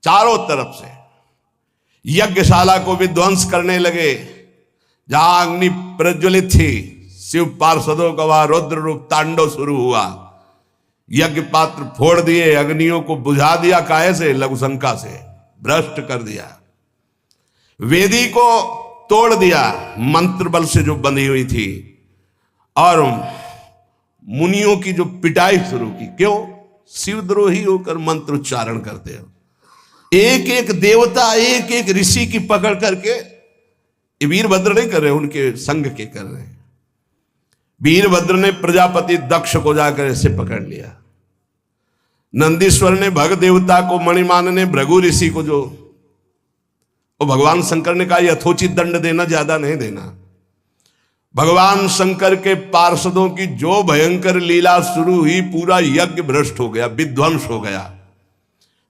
चारों तरफ से यज्ञशाला को विध्वंस करने लगे। जहां अग्नि प्रज्वलित थी, शिव पार्षदों का वहां रुद्र रूप तांडव शुरू हुआ। यज्ञ पात्र फोड़ दिए, अग्नियों को बुझा दिया। काहे से? लघुशंका से भ्रष्ट कर दिया। वेदी को तोड़ दिया मंत्र बल से जो बंधी हुई थी, और मुनियों की जो पिटाई शुरू की। क्यों? शिवद्रोही होकर मंत्र उच्चारण करते हो। एक एक देवता, एक एक ऋषि की पकड़ करके, ये वीरभद्र नहीं कर रहे, उनके संग के कर रहे हैं। वीरभद्र ने प्रजापति दक्ष को जाकर ऐसे पकड़ लिया। नंदीश्वर ने भग देवता को, मणिमान ने भृगु ऋषि को, जो और भगवान शंकर ने कहा यथोचित दंड देना, ज्यादा नहीं देना। भगवान शंकर के पार्षदों की जो भयंकर लीला शुरू हुई, पूरा यज्ञ भ्रष्ट हो गया, विध्वंस हो गया।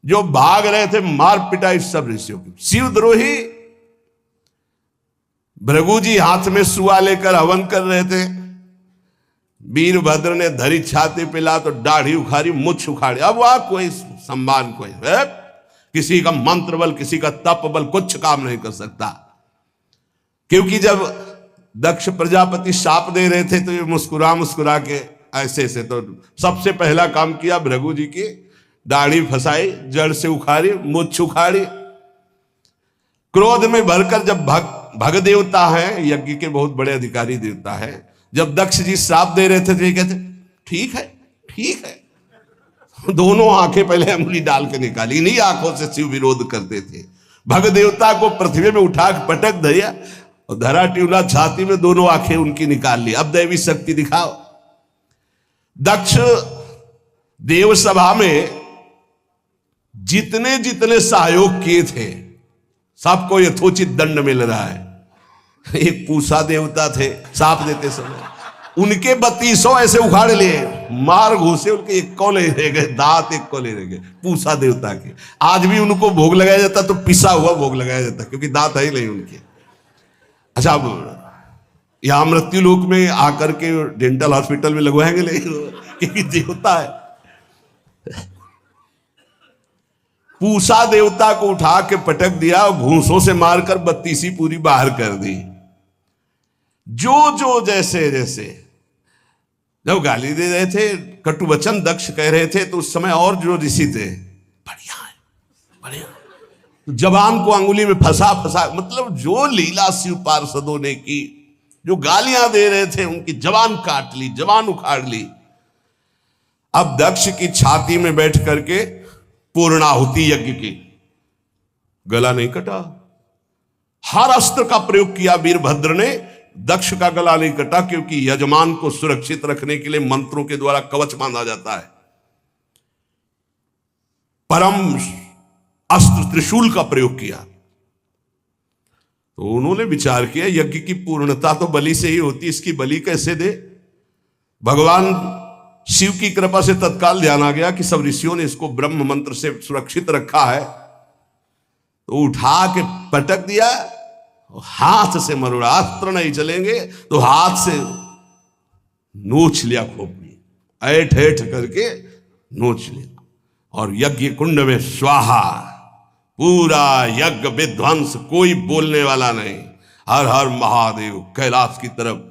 जो भाग रहे थे मार पिटाई सब ऋषियों की। शिवद्रोही भृगु जी हाथ में सुआ लेकर हवन कर रहे थे। वीरभद्र ने धरी छाती पिला तो दाढ़ी उखाड़ी, मुछ उखाड़ी। अब वहां कोई सम्मान, कोई किसी का मंत्र बल, किसी का तप बल कुछ काम नहीं कर सकता। क्योंकि जब दक्ष प्रजापति शाप दे रहे थे तो ये मुस्कुरा मुस्कुरा के ऐसे से, तो सबसे पहला काम किया, भृगु जी की दाढ़ी फंसाई, जड़ से उखाड़ी, मुछ उखाड़ी। क्रोध में भरकर जब भग देवता है, यज्ञ के बहुत बड़े अधिकारी देवता है, जब दक्ष जी श्राप दे रहे थे तो ये कहते ठीक है, ठीक है। दोनों आंखें पहले अंगुली डाल के निकाली। इन्हीं आंखों से शिव विरोध करते थे। भग देवता को पृथ्वी में उठा पटक दिया और धरा टिवला छाती में, दोनों आंखें उनकी निकाल ली। अब दैवी शक्ति दिखाओ। दक्ष देव सभा में जितने जितने सहयोग किए थे, सबको यथोचित दंड मिल रहा है। एक पूषा देवता थे, साप देते समय उनके 3200 ऐसे उखाड़ लिए, मार घुसे, उनके एक को ले रह गए, दांत एक को ले रह गए। पूषा देवता के आज भी उनको भोग लगाया जाता, तो पिसा हुआ भोग लगाया जाता, क्योंकि दांत है ही नहीं उनके। अच्छा, अब यहां मृत्यु लोक में आकर के डेंटल हॉस्पिटल में लगवाएंगे नहीं, क्योंकि देवता है। पूषा देवता को उठा के पटक दिया और घूंसों से मारकर 32 पूरी बाहर कर दी। जो जैसे जैसे जब गाली दे रहे थे, कटु वचन दक्ष कह रहे थे, तो उस समय और जो ऋषि थे, बढ़िया है, बढ़िया, तो जबान को अंगुली में फंसा फंसा, मतलब जो लीला शिव पार्षदों ने की, जो गालियां दे रहे थे, उनकी जबान काट ली, जबान उखाड़ ली। अब दक्ष की छाती में बैठ करके पूर्णाहुति यज्ञ की, गला नहीं कटा। हर अस्त्र का प्रयोग किया वीरभद्र ने, दक्ष का गला नहीं कटा, क्योंकि यजमान को सुरक्षित रखने के लिए मंत्रों के द्वारा कवच बांधा जाता है। परम अस्त्र त्रिशूल का प्रयोग किया। तो उन्होंने विचार किया, यज्ञ की पूर्णता तो बलि से ही होती, इसकी बलि कैसे दे। भगवान शिव की कृपा से तत्काल ध्यान आ गया कि सब ऋषियों ने इसको ब्रह्म मंत्र से सुरक्षित रखा है, तो उठा के पटक दिया, हाथ से मरोड़ा। अस्त्र नहीं चलेंगे तो हाथ से नोच लिया खोपड़ी, ऐठ ऐठ करके नोच लिया, और यज्ञ कुंड में स्वाहा। पूरा यज्ञ विध्वंस, कोई बोलने वाला नहीं। हर हर महादेव कैलाश की तरफ